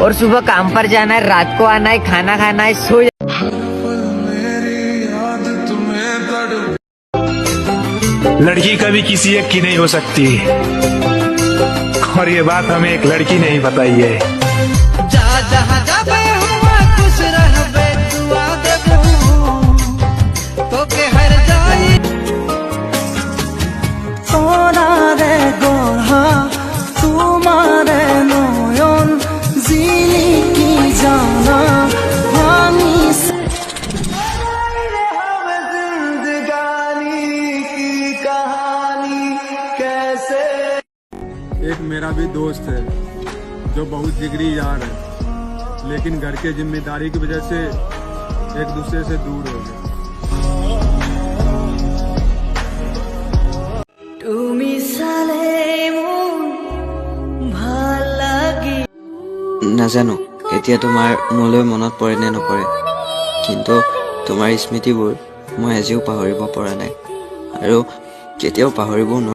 और सुबह काम पर जाना है, रात को आना है, खाना खाना है, सो लड़की कभी किसी एक की नहीं हो सकती, और ये बात हमें एक लड़की ने ही बताई है। जा जहाँ जाबे हुआ खुश रहबे दुआ देबू तो के हर जाई তোরা রে গোহা তোমারে নয়ন জিলিকি জানা আমি एक मेरा भी दोस्त है जो बहुत जिगरी यार है, लेकिन घर के जिम्मेदारी की वजह से एक दूसरे से दूर हो गए। তুমি চালে মোৰ ভাল লাগি নাজানো এতিয়া তোমাৰ মোলৈ মনত পৰে নে নপৰে, কিন্তু তোমাৰ স্মৃতিবোৰ মই আজিও পাহৰিব পৰা নাই আৰু কেতিয়াও পাহৰিবও নোৱাৰো।